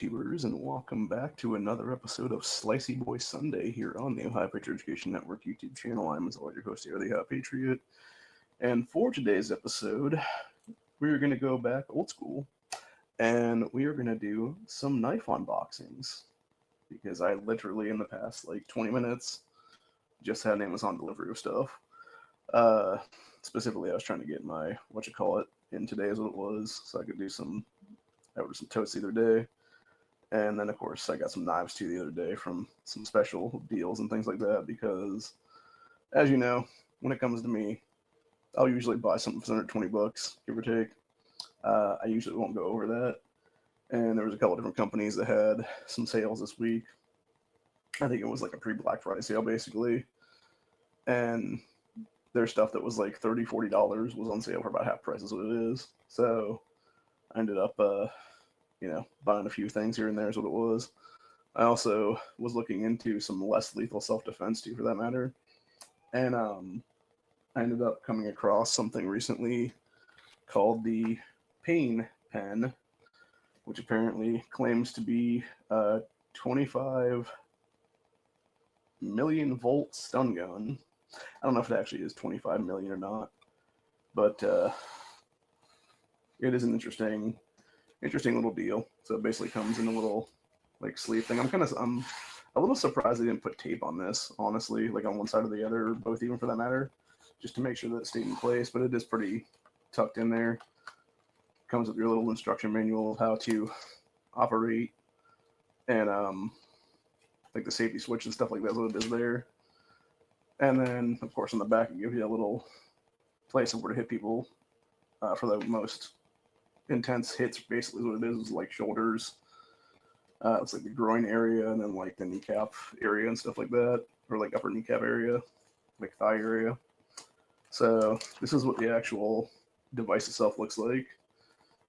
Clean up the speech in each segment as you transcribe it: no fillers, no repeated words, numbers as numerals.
YouTubers, and welcome back to another episode of Slicey Boy Sunday here on the Ohio Patriot Education Network YouTube channel. I'm as always your host here, the Ohio Patriot, and for today's episode, we're going to go back old school, and we are going to do some knife unboxings, because I literally in the past like 20 minutes just had an Amazon delivery of stuff. Uh, Specifically, I was trying to get my, in today is what it was, so I could do I ordered some toast the other day. And then, of course, I got some knives too the other day from some special deals and things like that because, as you know, when it comes to me, I'll usually buy something for $120, give or take. I usually won't go over that. And there was a couple of different companies that had some sales this week. I think it was like a pre-Black Friday sale, basically. And their stuff that was like $30, $40 was on sale for about half price is what it is. So I ended up buying a few things here and there is what it was. I also was looking into some less lethal self-defense too, for that matter. And I ended up coming across something recently called the Pain Pen, which apparently claims to be a 25 million volt stun gun. I don't know if it actually is 25 million or not, but it is an interesting little deal. So it basically comes in a little like sleeve thing. I'm a little surprised they didn't put tape on this, honestly, like on one side or the other, or both even for that matter, just to make sure that it stayed in place. But it is pretty tucked in there. Comes with your little instruction manual of how to operate and like the safety switch and stuff like that. What it is there. And then of course on the back it gives you a little place of where to hit people for the most intense hits. Basically what it is like shoulders, it's like the groin area, and then like the kneecap area and stuff like that, or like upper kneecap area, like thigh area. So this is what the actual device itself looks like.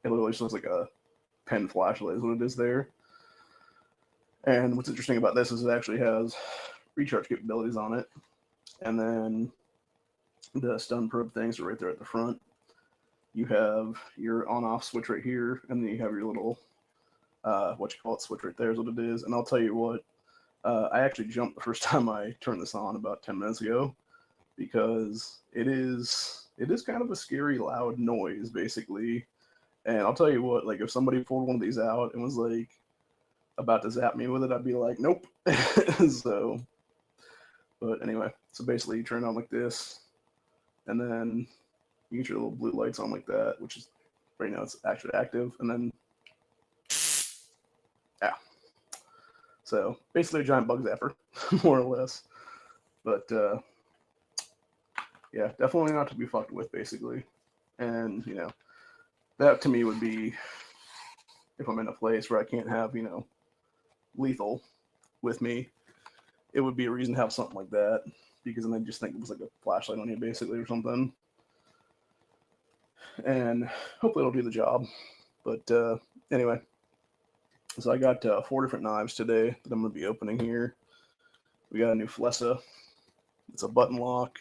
It literally just looks like a pen flashlight is what it is there. And what's interesting about this is it actually has recharge capabilities on it, and then the stun probe things are right there at the front. You have your on-off switch right here, and then you have your little switch right there is what it is. And I'll tell you what, I actually jumped the first time I turned this on about 10 minutes ago, because it is kind of a scary loud noise basically. And I'll tell you what, like if somebody pulled one of these out and was like about to zap me with it, I'd be like, nope. So, but anyway, so basically you turn it on like this, and then you get your little blue lights on like that, which is right now it's actually active, and then yeah. So basically a giant bug zapper, more or less. But yeah, definitely not to be fucked with, basically. And that to me would be, if I'm in a place where I can't have lethal with me, it would be a reason to have something like that, because then I just think it was like a flashlight on you basically or something. And hopefully it'll do the job. But anyway, so I got 4 different knives today that I'm going to be opening here. We got a new Flessa. It's a button lock.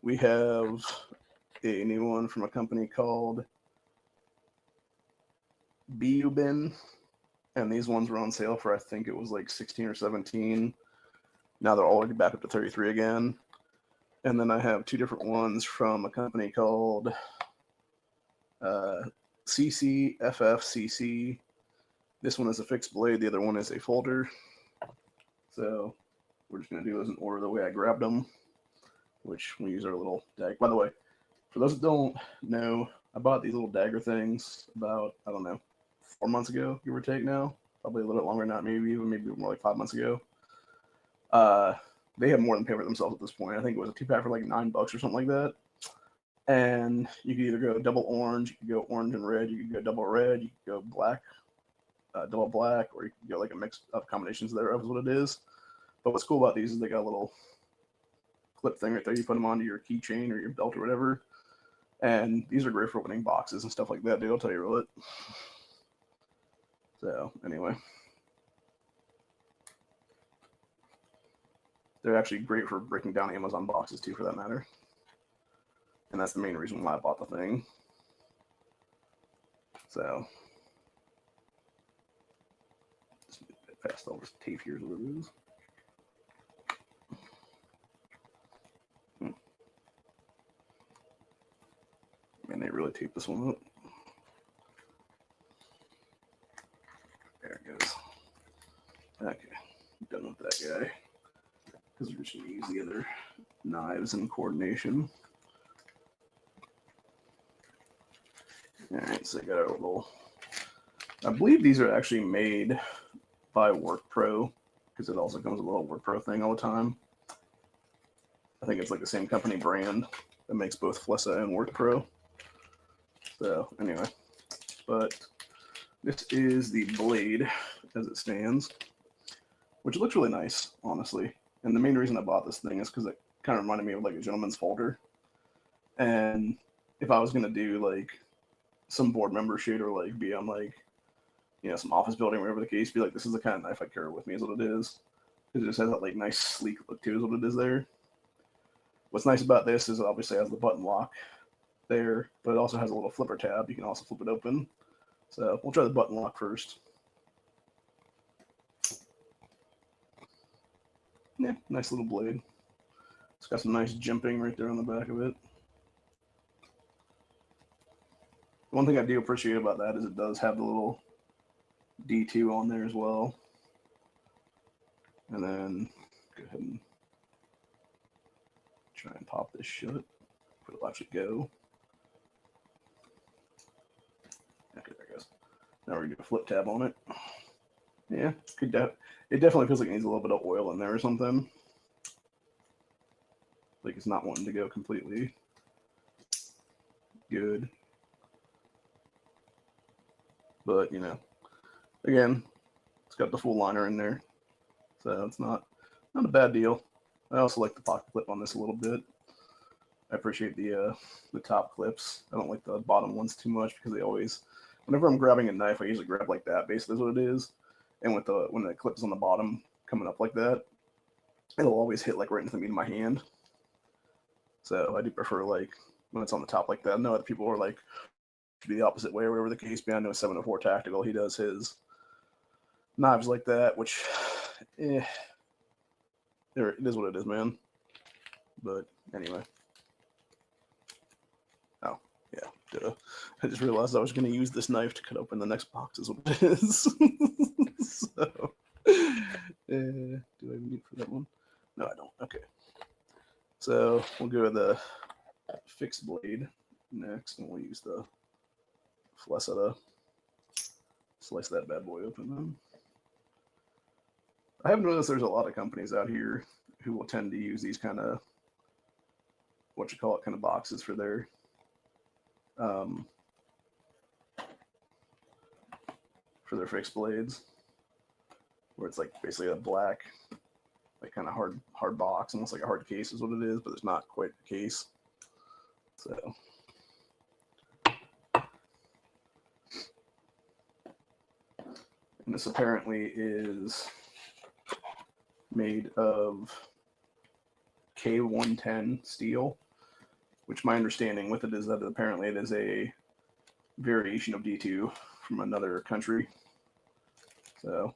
We have a new one from a company called Bin, and these ones were on sale for, I think it was like 16 or 17. Now they're already back up to 33 again. And then I have 2 different ones from a company called CCFFCC. This one is a fixed blade, the other one is a folder. So we're just going to do those in order the way I grabbed them, which we use our little dagger. By the way, for those that don't know, I bought these little dagger things about, I don't know, 4 months ago, give or take now. Probably a little bit longer, not maybe more like 5 months ago. They have more than paid for themselves at this point. I think it was a 2-pack for like $9 or something like that. And you could either go double orange, you could go orange and red, you could go double red, you could go black, double black, or you could go like a mix of combinations thereof is what it is. But what's cool about these is they got a little clip thing right there. You put them onto your keychain or your belt or whatever. And these are great for opening boxes and stuff like that, dude. I'll tell you what. So, anyway. They're actually great for breaking down Amazon boxes, too, for that matter. And that's the main reason why I bought the thing. So, past all this tape here is what it is. Man, they really taped this one up. There it goes. Okay, done with that guy. Because we're just going to use the other knives in coordination. Alright, so I got our little... I believe these are actually made by WorkPro, because it also comes with a little WorkPro thing all the time. I think it's like the same company brand that makes both Flessa and WorkPro. So, anyway. But this is the blade as it stands, which looks really nice, honestly. And the main reason I bought this thing is because it kind of reminded me of like a gentleman's folder. And if I was going to do like some board member shit or like be on like, you know, some office building, whatever the case be, like this is the kind of knife I carry with me is what it is. Because it just has that like nice sleek look to it is what it is there. What's nice about this is it obviously has the button lock there, but it also has a little flipper tab. You can also flip it open. So we'll try the button lock first. Yeah, nice little blade. It's got some nice jimping right there on the back of it. One thing I do appreciate about that is it does have the little D2 on there as well. And then go ahead and try and pop this shut. It'll actually go. Okay, there it goes. Now we're gonna do a flip tab on it. Yeah, it definitely feels like it needs a little bit of oil in there or something. Like it's not wanting to go completely good. But, you know, again, it's got the full liner in there. So it's not a bad deal. I also like the pocket clip on this a little bit. I appreciate the top clips. I don't like the bottom ones too much because they always, whenever I'm grabbing a knife, I usually grab like that. Basically, is what it is. And with when the clip is on the bottom coming up like that, it'll always hit like right into the meat of my hand. So I do prefer like when it's on the top like that. I know other people are like to be the opposite way or whatever the case be. I know 704 Tactical, he does his knives like that, which it is what it is, man. But anyway. Oh, yeah. Duh. I just realized I was going to use this knife to cut open the next box is what it is. So, do I need for that one? No, I don't. Okay. So we'll go with the fixed blade next, and we'll use the Flessa to slice that bad boy open then. I have noticed there's a lot of companies out here who will tend to use these kind of, kind of boxes for their fixed blades, where it's like basically a black, like kind of hard box, almost like a hard case is what it is, but it's not quite a case. So and this apparently is made of K110 steel, which my understanding with it is that apparently it is a variation of D2 from another country. So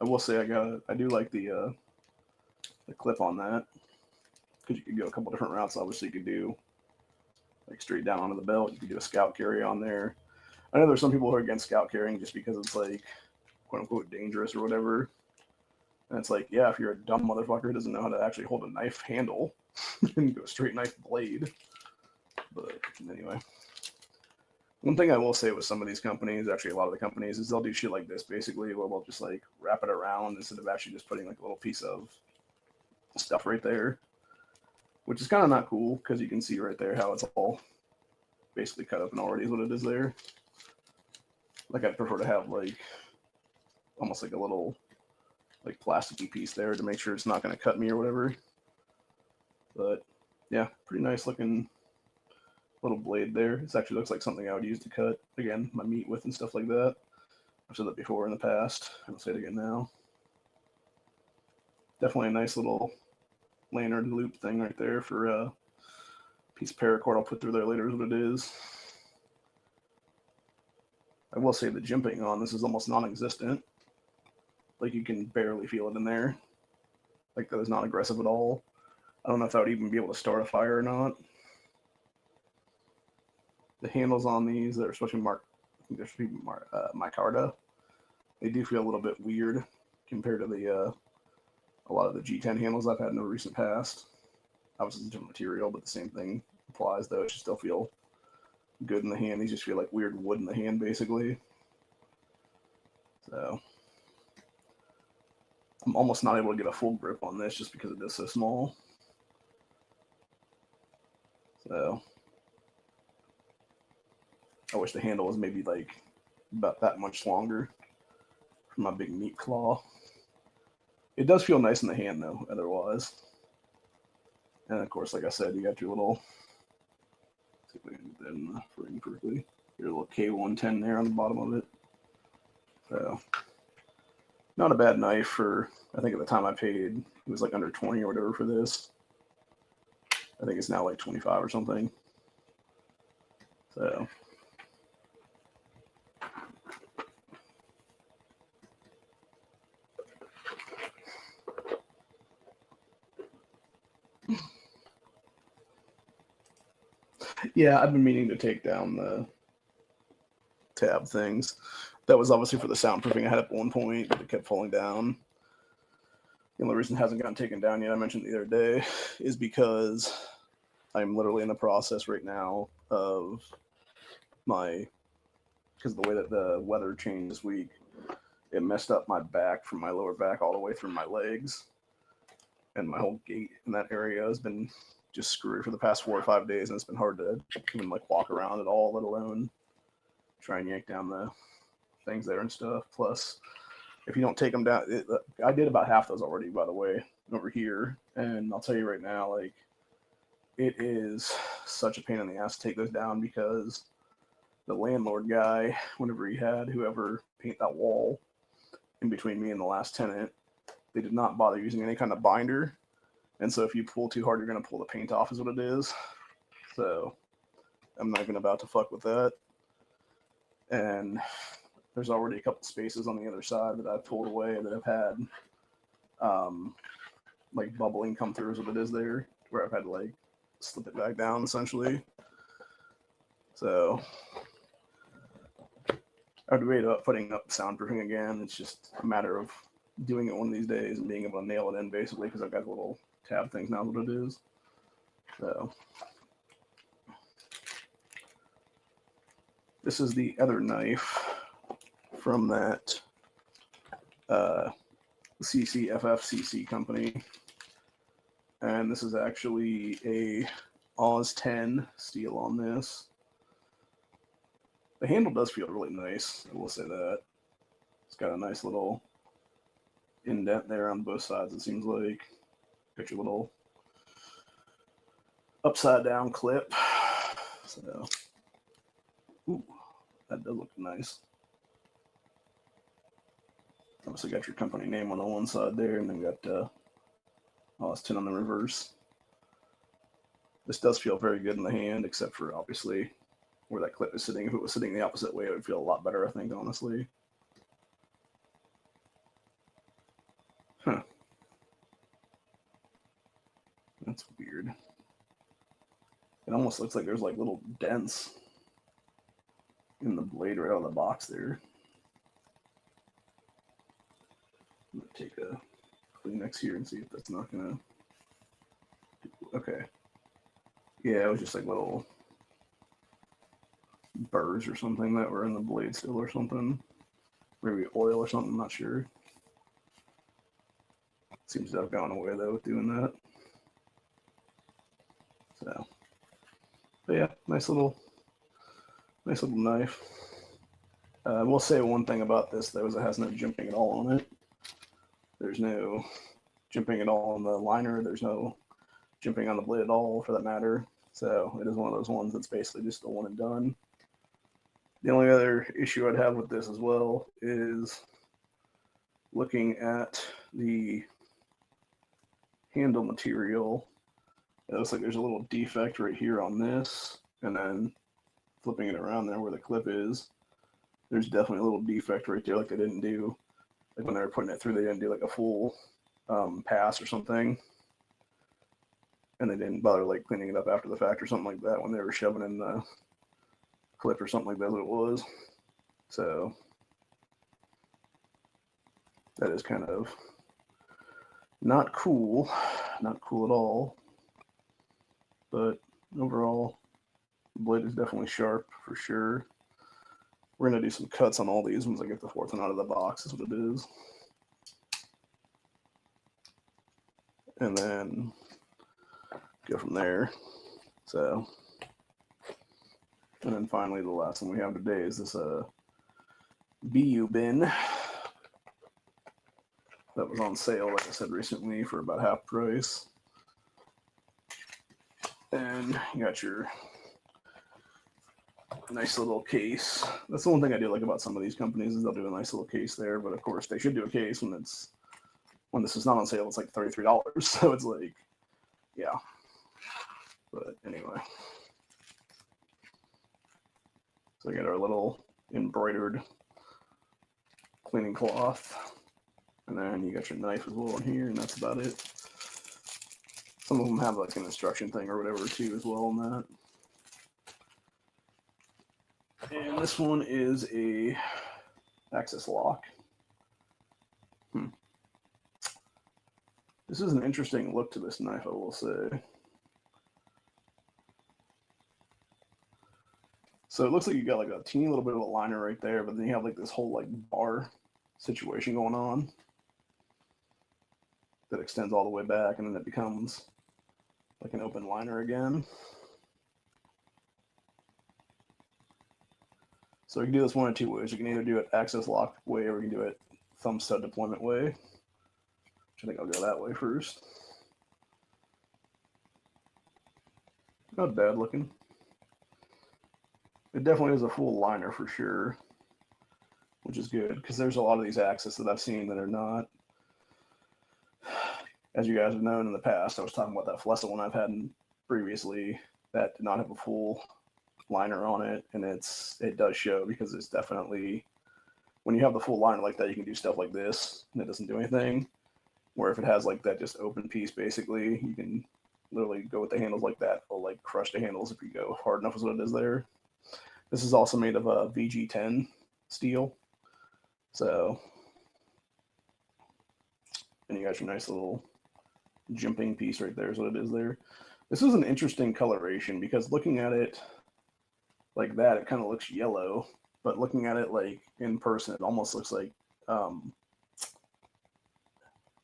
I will say I do like the clip on that, because you could go a couple different routes. Obviously, you could do like straight down onto the belt. You could do a scout carry on there. I know there's some people who are against scout carrying just because it's like quote unquote dangerous or whatever. And it's like, yeah, if you're a dumb motherfucker who doesn't know how to actually hold a knife handle and go straight knife blade. But anyway, one thing I will say with some of these companies, actually a lot of the companies, is they'll do shit like this basically, where they'll just like wrap it around instead of actually just putting like a little piece of stuff right there, which is kind of not cool because you can see right there how it's all basically cut up and already is what it is there. Like I'd prefer to have like almost like a little like plasticky piece there to make sure it's not going to cut me or whatever. But yeah, pretty nice looking little blade there. This actually looks like something I would use to cut, again, my meat with and stuff like that. I've said that before in the past. I'll say it again now. Definitely a nice little lanyard loop thing right there for a piece of paracord I'll put through there later is what it is. I will say the jimping on this is almost non-existent. Like you can barely feel it in there. Like that is not aggressive at all. I don't know if that would even be able to start a fire or not. The handles on these, they're supposed to be marked, I think they're supposed to be micarta. They do feel a little bit weird compared to the a lot of the G10 handles I've had in the recent past. Obviously, it's a different material, but the same thing applies, though. It should still feel good in the hand. These just feel like weird wood in the hand, basically. So I'm almost not able to get a full grip on this just because it is so small. So I wish the handle was maybe like about that much longer for my big meat claw. It does feel nice in the hand, though, otherwise. And of course, like I said, you got your little, see if I can get that in the frame perfectly. Your little K110 there on the bottom of it. So, not a bad knife for, I think at the time I paid, it was like under 20 or whatever for this. I think it's now like 25 or something. So, yeah, I've been meaning to take down the tab things. That was obviously for the soundproofing I had at one point, but it kept falling down. The only reason it hasn't gotten taken down yet, I mentioned the other day, is because I'm literally in the process right now of because of the way that the weather changed this week, it messed up my back from my lower back all the way through my legs. And my whole gait in that area has been just screwy for the past 4 or 5 days, and it's been hard to even like walk around at all, let alone try and yank down the things there and stuff. Plus, if you don't take them down, I did about half those already, by the way, over here. And I'll tell you right now, like, it is such a pain in the ass to take those down because the landlord guy, whenever he had whoever paint that wall in between me and the last tenant, they did not bother using any kind of binder. And so if you pull too hard, you're going to pull the paint off is what it is. So I'm not even about to fuck with that. And there's already a couple spaces on the other side that I've pulled away that have had like bubbling come through is what it is there, where I've had to like slip it back down essentially. So I'd wait up putting up soundproofing again. It's just a matter of doing it one of these days and being able to nail it in basically because I've got little tab things now, what it is. So this is the other knife from that CCFFCC company. And this is actually a Oz 10 steel on this. The handle does feel really nice, I will say that. It's got a nice little indent there on both sides, it seems like. Got your little upside down clip. So, ooh, that does look nice. Obviously got your company name on the one side there, and then got Oz 10 on the reverse. This does feel very good in the hand, except for obviously where that clip is sitting. If it was sitting the opposite way, it would feel a lot better, I think, honestly. Huh. That's weird. It almost looks like there's like little dents in the blade right out of the box there. I'm gonna take a Kleenex here and see if that's not gonna. Okay. Yeah, it was just like little burrs or something that were in the blade still or something. Maybe oil or something, I'm not sure. Seems to have gone away though with doing that. So, but yeah, nice little knife. I will say one thing about this though is it has no jimping at all on it. There's no jimping at all on the liner. There's no jimping on the blade at all, for that matter. So it is one of those ones that's basically just a one and done. The only other issue I'd have with this as well is looking at the handle material. It looks like there's a little defect right here on this, and then flipping it around there where the clip is, there's definitely a little defect right there, like they didn't do like when they were putting it through, they didn't do like a full pass or something, and they didn't bother like cleaning it up after the fact or something like that when they were shoving in the clip or something like that. What it was. So that is kind of not cool at all. But overall, the blade is definitely sharp for sure. We're gonna do some cuts on all these once I get the fourth one out of the box. Is what it is. And then go from there. So, and then finally the last one we have today is this BU bin that was on sale, like I said recently, for about half price. And you got your nice little case. That's the one thing I do like about some of these companies is they'll do a nice little case there, but of course they should do a case when this is not on sale. It's like $33, so it's like, yeah. But anyway, so we got our little embroidered cleaning cloth, and then you got your knife as well in here, and that's about it. Some of them have like an instruction thing or whatever too as well on that. And this one is a access lock. This is an interesting look to this knife, I will say. So it looks like you got like a teeny little bit of a liner right there, but then you have like this whole like bar situation going on that extends all the way back, and then it becomes like an open liner again. So you can do this one of two ways. You can either do it access lock way, or you can do it thumb stud deployment way. Which I think I'll go that way first. Not bad looking. It definitely is a full liner for sure, which is good because there's a lot of these access that I've seen that are not. As you guys have known in the past, I was talking about that Flessa one I've had previously that did not have a full liner on it, and it does show because it's definitely, when you have the full liner like that, you can do stuff like this and it doesn't do anything. Where if it has like that just open piece, basically, you can literally go with the handles like that, or like crush the handles if you go hard enough is what it is there. This is also made of a VG10 steel. So, and you got your nice little jumping piece right there is what it is there. This is an interesting coloration because looking at it like that, it kind of looks yellow, but looking at it like in person, it almost looks like,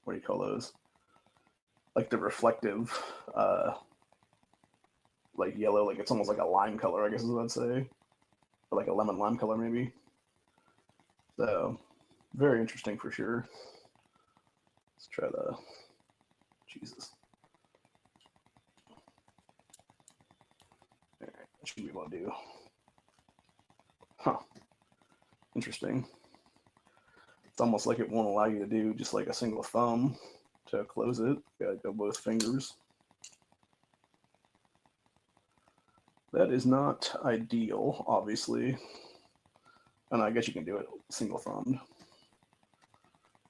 what do you call those? Like the reflective, like yellow, like it's almost like a lime color, I guess is what I'd say. Or like a lemon lime color, maybe. So, very interesting for sure. Let's try the, Jesus. All right, that should be able to do. Huh. Interesting. It's almost like it won't allow you to do just like a single thumb to close it. You gotta go both fingers. That is not ideal, obviously. And I guess you can do it single thumbed.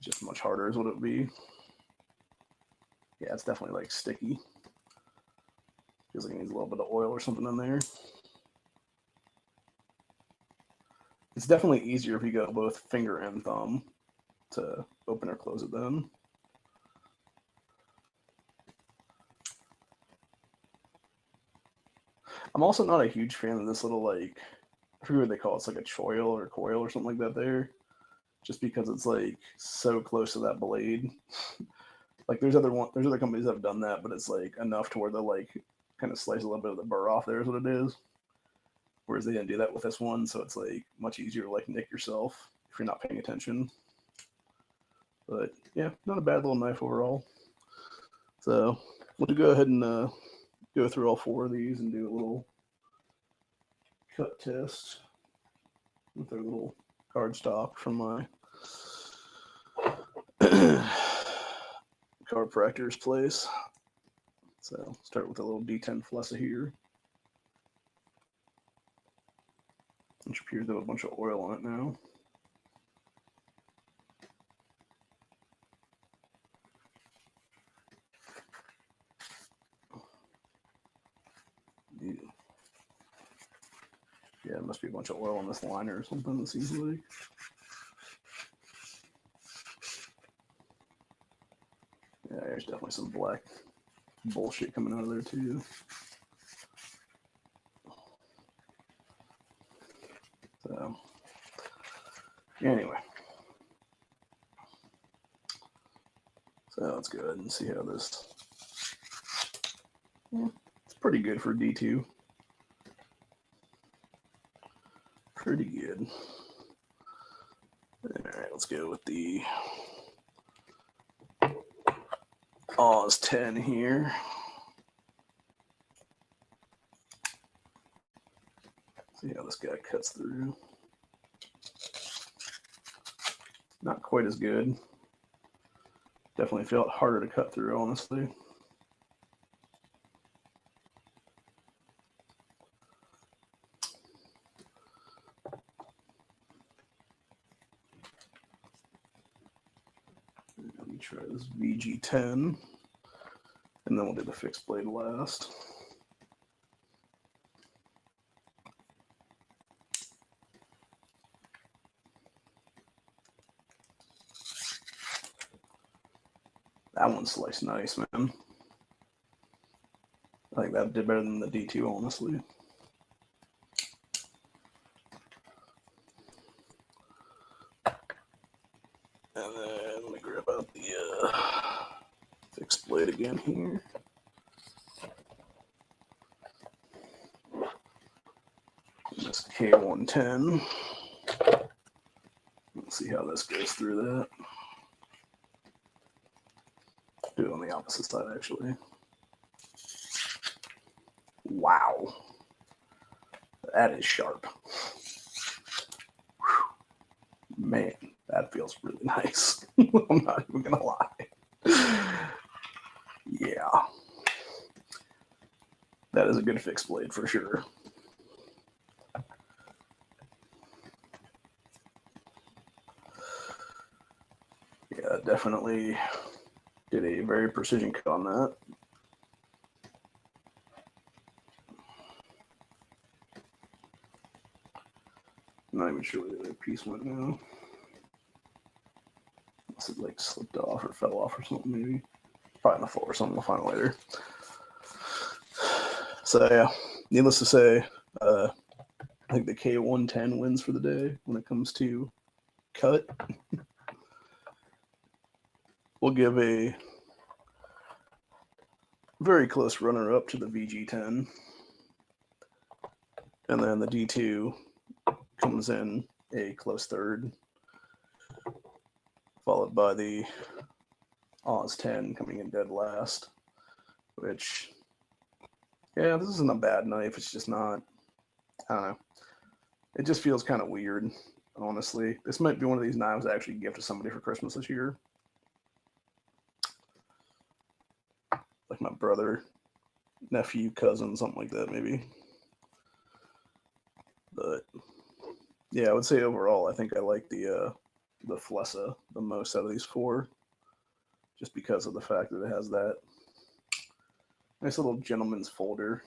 Just much harder is what it would be. Yeah, it's definitely like sticky. Feels like it needs a little bit of oil or something in there. It's definitely easier if you go both finger and thumb to open or close it then. I'm also not a huge fan of this little, like, I forget what they call it. It's like a choil or coil or something like that there. Just because it's like so close to that blade. Like there's other companies that have done that, but it's like enough to where they'll like kind of slice a little bit of the burr off there is what it is. Whereas they didn't do that with this one, so it's like much easier to like nick yourself if you're not paying attention. But yeah, not a bad little knife overall. So we'll go ahead and go through all four of these and do a little cut test with our little cardstock from my chiropractor's place. So start with a little D10 Flessa here. Which appears to have a bunch of oil on it now. Yeah, it must be a bunch of oil on this liner or something, it seems like. Yeah, there's definitely some black bullshit coming out of there too. So, anyway. So let's go ahead and see how this... Yeah, it's pretty good for D2. Pretty good. Alright, let's go with the Oz 10 here. See how this guy cuts through. Not quite as good. Definitely felt harder to cut through, honestly. Let me try this VG10, and then we'll do the fixed blade last. That one sliced nice, man. I think that did better than the D2, honestly. And then let me grab out the fixed blade again here. This K110. Let's see how this goes through that. Do it on the opposite side, actually. Wow. That is sharp. Whew. Man, that feels really nice. I'm not even going to lie. Yeah. That is a good fixed blade for sure. Yeah, definitely did a very precision cut on that. Not even sure where the other piece went now. Unless it like slipped off or fell off or something, maybe. Probably on the floor or something. We'll find it later. So yeah, needless to say, I think the K110 wins for the day when it comes to cut. We'll give a very close runner-up to the VG10. And then the D2 comes in a close third, followed by the Oz 10 coming in dead last, which, yeah, this isn't a bad knife. It's just not, I don't know. It just feels kind of weird, honestly. This might be one of these knives I actually give to somebody for Christmas this year. Like my brother, nephew, cousin, something like that, maybe. But yeah, I would say overall, I think I like the Flessa the most out of these four, just because of the fact that it has that nice little gentleman's folder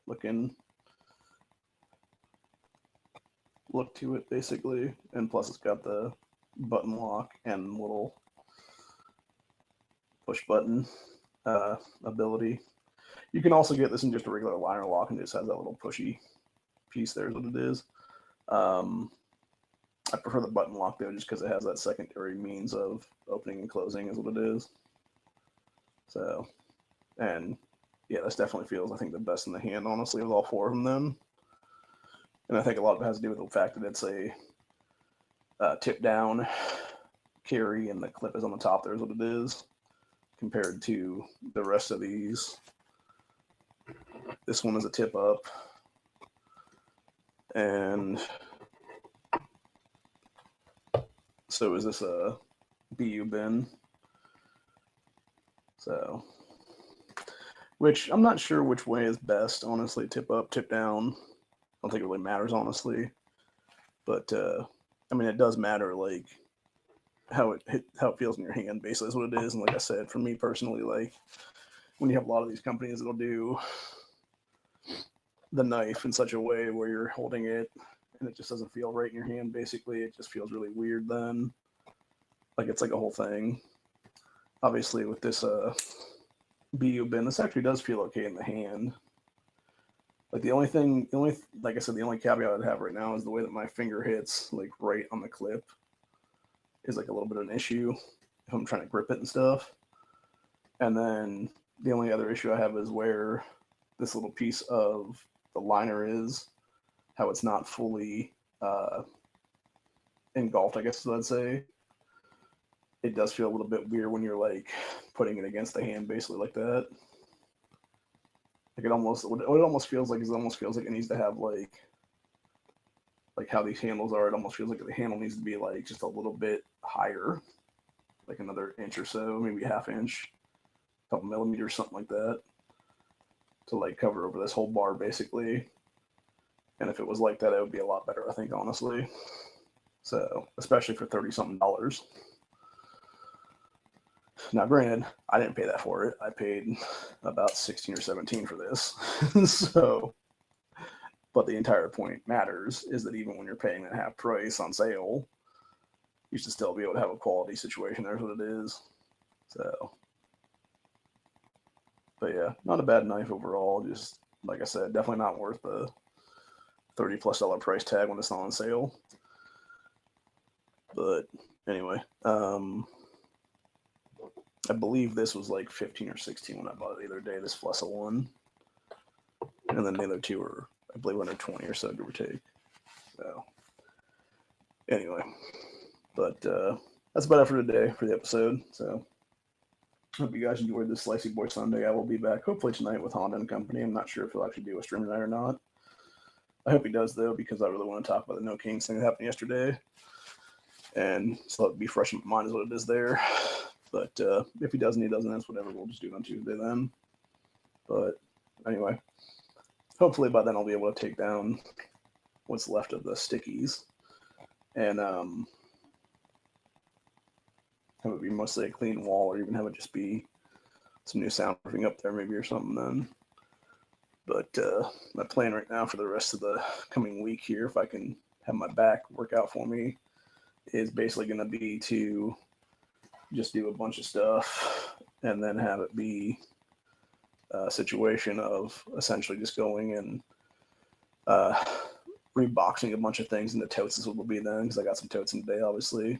looking look to it, basically. And plus it's got the button lock and little push button ability. You can also get this in just a regular liner lock, and it just has that little pushy piece there is what it is. I prefer the button lock though, just because it has that secondary means of opening and closing is what it is. So, and yeah, this definitely feels, I think, the best in the hand, honestly, of all four of them then. And I think a lot of it has to do with the fact that it's a tip down carry and the clip is on the top there is what it is, compared to the rest of these. This one is a tip up, and so is this a BU bin. So, which I'm not sure which way is best, honestly. Tip up, tip down. I don't think it really matters, honestly. But I mean, it does matter, like how it feels in your hand. Basically, is what it is. And like I said, for me personally, like when you have a lot of these companies, it'll do the knife in such a way where you're holding it and it just doesn't feel right in your hand. Basically, it just feels really weird then. Like it's like a whole thing. Obviously, with this BU bin, this actually does feel okay in the hand. Like the only thing, like I said, the only caveat I'd have right now is the way that my finger hits, like right on the clip, is like a little bit of an issue if I'm trying to grip it and stuff. And then the only other issue I have is where this little piece of the liner is, how it's not fully engulfed, I guess is what I'd say. It does feel a little bit weird when you're like putting it against the hand, basically like that. Like it almost feels like it needs to have like how these handles are. It almost feels like the handle needs to be like just a little bit higher, like another inch or so, maybe a half inch, a couple millimeters, something like that, to like cover over this whole bar basically. And if it was like that, it would be a lot better, I think, honestly. So, especially for $30-something. Now, granted, I didn't pay that for it. I paid about 16 or 17 for this. So, but the entire point matters is that even when you're paying that half price on sale, you should still be able to have a quality situation. There's what it is. So, but yeah, not a bad knife overall. Just like I said, definitely not worth the $30+ price tag when it's not on sale. But anyway, I believe this was like 15 or 16 when I bought it the other day, this Flessa one. And then the other two were, I believe, under 20 or so, give or take. So, anyway. But that's about it for today, for the episode. So, hope you guys enjoyed this Slicey Boy Sunday. I will be back hopefully tonight with Honda and Company. I'm not sure if he'll actually do a stream tonight or not. I hope he does, though, because I really want to talk about the No Kings thing that happened yesterday. And so it'll be fresh in my mind is what it is there. But if he doesn't, he doesn't. That's whatever. We'll just do it on Tuesday then. But anyway, hopefully by then I'll be able to take down what's left of the stickies and have it be mostly a clean wall, or even have it just be some new soundproofing up there maybe or something then. But my plan right now for the rest of the coming week here, if I can have my back work out for me, is basically going to be to just do a bunch of stuff and then have it be a situation of essentially just going and reboxing a bunch of things into totes is what will be then, because I got some totes in today, obviously.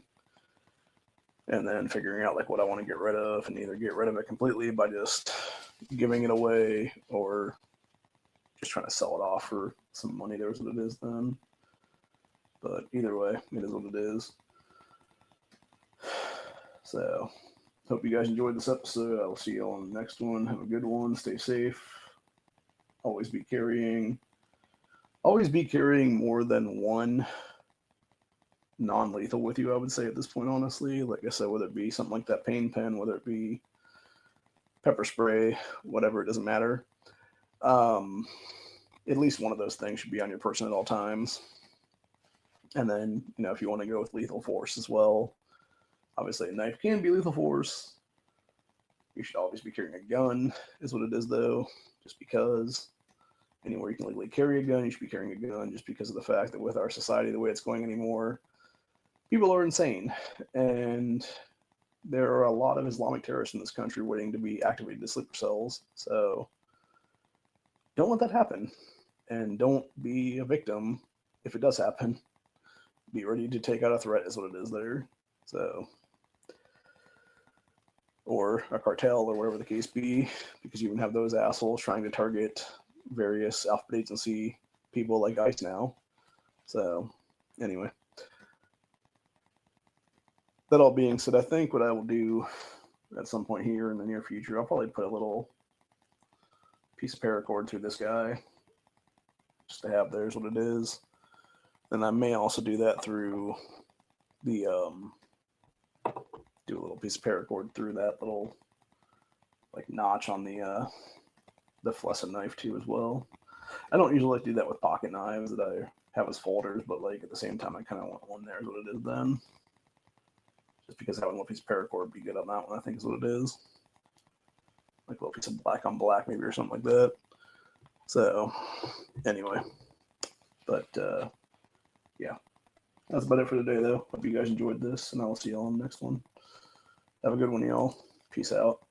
And then figuring out like what I want to get rid of, and either get rid of it completely by just giving it away or just trying to sell it off for some money. There's what it is then. But either way, it is what it is. So, hope you guys enjoyed this episode. I will see you on the next one. Have a good one. Stay safe. Always be carrying more than one non-lethal with you, I would say, at this point, honestly. Like I said, whether it be something like that pain pen, whether it be pepper spray, whatever, it doesn't matter. At least one of those things should be on your person at all times. And then, if you want to go with lethal force as well, obviously a knife can be lethal force. You should always be carrying a gun, is what it is, though, just because anywhere you can legally carry a gun, you should be carrying a gun, just because of the fact that with our society, the way it's going anymore, people are insane. And there are a lot of Islamic terrorists in this country waiting to be activated to sleeper cells. So don't let that happen. And don't be a victim if it does happen. Be ready to take out a threat, is what it is there. So, or a cartel, or whatever the case be, because you even have those assholes trying to target various alphabet agency people like ICE now. So, anyway. That all being said, I think what I will do at some point here in the near future, I'll probably put a little piece of paracord through this guy, just to have there's what it is. Then I may also do that through the, do a little piece of paracord through that little, like, notch on the Flessa knife too as well. I don't usually like to do that with pocket knives that I have as folders, but like at the same time I kind of want one there is what it is then. Just because having a little piece of paracord would be good on that one, I think is what it is. Like a little piece of black on black maybe or something like that. So anyway, but yeah, that's about it for today though. Hope you guys enjoyed this, and I'll see y'all on the next one. Have a good one, y'all. Peace out.